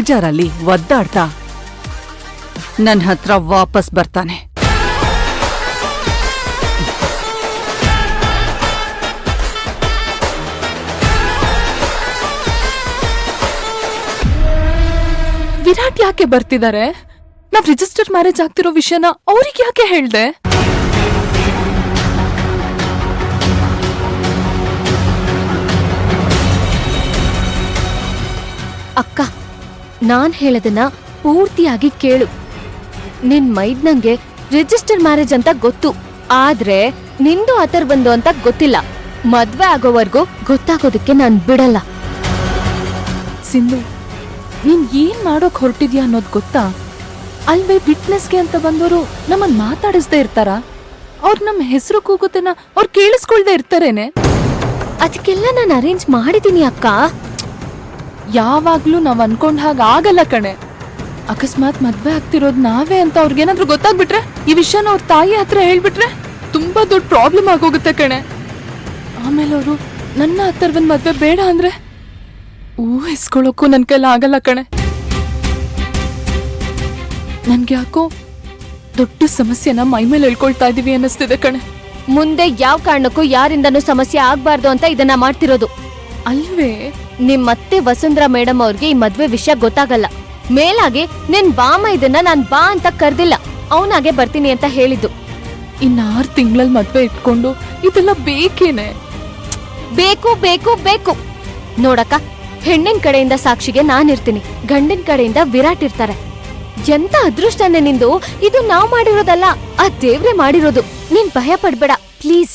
ಬೇಜಾರಲ್ಲಿ ಒದ್ದಾಡ್ತಾ ನನ್ನ ಹತ್ರ ವಾಪಸ್ ಬರ್ತಾನೆ. ವಿರಾಟ್ ಯಾಕೆ ಬರ್ತಿದ್ದಾರೆ? ನಾವ್ ರಿಜಿಸ್ಟರ್ ಮ್ಯಾರೇಜ್ ಆಗ್ತಿರೋ ವಿಷಯನ ಅವ್ರಿಗೆ ಯಾಕೆ ಹೇಳ್ದೆ? ಅಕ್ಕ, ನಾನ್ ಹೇಳದನ್ನ ಪೂರ್ತಿಯಾಗಿ ಕೇಳು. ನಿನ್ ಮೈದ್ನಂಗೆ ರಿಜಿಸ್ಟರ್ ಮ್ಯಾರೇಜ್ ಅಂತ ಗೊತ್ತು, ಆದ್ರೆ ನಿಂದು ಅಥರ್ವಂದು ಅಂತ ಗೊತ್ತಿಲ್ಲ. ಮದ್ವೆ ಆಗೋವರ್ಗೂ ಗೊತ್ತಾಗೋದಕ್ಕೆ ನಾನ್ ಬಿಡಲ್ಲ. ಸಿಂಧು, ನೀನ್ ಏನ್ ಮಾಡೋಕ್ ಹೊರಟಿದ್ಯಾ ಅನ್ನೋದ್ ಗೊತ್ತಾ? ಅಲ್ವೇ ವಿಟ್ನೆಸ್ಗೆ ಅಂತ ಬಂದವರು ನಮ್ಮನ್ ಮಾತಾಡಿಸ್ದೇ ಇರ್ತಾರ? ಅವ್ರ್ ನಮ್ ಹೆಸರು ಕೂಗುತ್ತನ ಅವ್ರು ಕೇಳಿಸ್ಕೊಳ್ದೆ ಇರ್ತಾರೇನೆ? ಅದಕ್ಕೆಲ್ಲ ನಾನು ಅರೇಂಜ್ ಮಾಡಿದೀನಿ ಅಕ್ಕ. ಯಾವಾಗ್ಲೂ ನಾವ್ ಅನ್ಕೊಂಡ್ ಹಾಗ ಆಗಲ್ಲ ಕಣೆ. ಅಕಸ್ಮಾತ್ ಮದ್ವೆ ಆಗ್ತಿರೋದ್ ನಾವೇ ಅಂತ ಅವ್ರಿಗೇನಾದ್ರೂ ಗೊತ್ತಾಗ್ಬಿಟ್ರೆ, ಈ ವಿಷಯನ ಅವ್ರ ತಾಯಿ ಹತ್ರ ಹೇಳ್ಬಿಟ್ರೆ ತುಂಬಾ ದೊಡ್ಡ ಪ್ರಾಬ್ಲಮ್ ಆಗೋಗುತ್ತೆ ಕಣೆ. ಆಮೇಲೆ ಅವರು ನನ್ನ ಅಥರ್ವನ್ ಮದ್ವೆ ಬೇಡ ಅಂದ್ರೆ ಊಹಿಸ್ಕೊಳ್ಳೋಕ್ಕೂ ನನ್ ಕೈಲ ಆಗಲ್ಲ ಕಣೆ. ನನ್ಗೆ ಯಾಕೋ ದೊಡ್ಡ ಸಮಸ್ಯೆನ ಮೈಮೇಲೆ ಹೇಳ್ಕೊಳ್ತಾ ಇದೀವಿ ಅನ್ನಿಸ್ತಿದೆ ಕಣೆ. ಮುಂದೆ ಯಾವ ಕಾರಣಕ್ಕೂ ಯಾರಿಂದನೂ ಸಮಸ್ಯೆ ಆಗ್ಬಾರ್ದು ಅಂತ ಇದನ್ನ ಮಾಡ್ತಿರೋದು ಅಲ್ವೇ? ನಿಮ್ಮತ್ತೆ ವಸುಂಧರಾ ಮೇಡಮ್ ಅವ್ರಿಗೆ ಈ ಮದ್ವೆ ವಿಷಯ ಗೊತ್ತಾಗಲ್ಲ. ಮೇಲಾಗಿ ನಿನ್ ಬಾಮ ಇದನ್ನ ನಾನ್ ಬಾ ಅಂತ ಕರ್ದಿಲ್ಲ, ಅವನಾಗೆ ಬರ್ತೀನಿ ಅಂತ ಹೇಳಿದ್ದು. ಇನ್ನ 6 ತಿಂಗಳಲ್ಲಿ ಮದ್ವೆ ಇಟ್ಕೊಂಡು ಇದೆಲ್ಲ ಬೇಕೇನೆ? ಬೇಕು ಬೇಕು ಬೇಕು. ನೋಡಕ್ಕ, ಹೆಣ್ಣಿನ ಕಡೆಯಿಂದ ಸಾಕ್ಷಿಗೆ ನಾನಿರ್ತೀನಿ, ಗಂಡಿನ ಕಡೆಯಿಂದ ವಿರಾಟ್ ಇರ್ತಾರೆ. ಎಂತ ಅದೃಷ್ಟನೇ ನಿಂದು. ಇದು ನಾವ್ ಮಾಡಿರೋದಲ್ಲ, ಆ ದೇವ್ರೆ ಮಾಡಿರೋದು. ನೀನ್ ಭಯ ಪಡ್ಬೇಡ ಪ್ಲೀಸ್.